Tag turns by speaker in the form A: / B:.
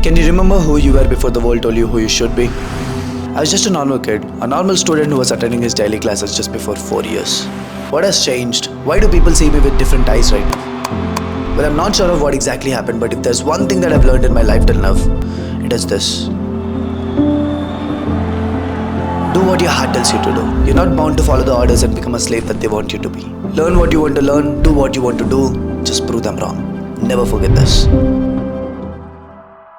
A: Can you remember who you were before the world told you who you should be? I was just a normal kid, a normal student who was attending his daily classes just before 4 years. What has changed? Why do people see me with different eyes right now? Well, I'm not sure of what exactly happened, but if there's one thing that I've learned in my life till now, it is this. Do what your heart tells you to do. You're not bound to follow the orders and become a slave that they want you to be. Learn what you want to learn, do what you want to do, just prove them wrong. Never forget this.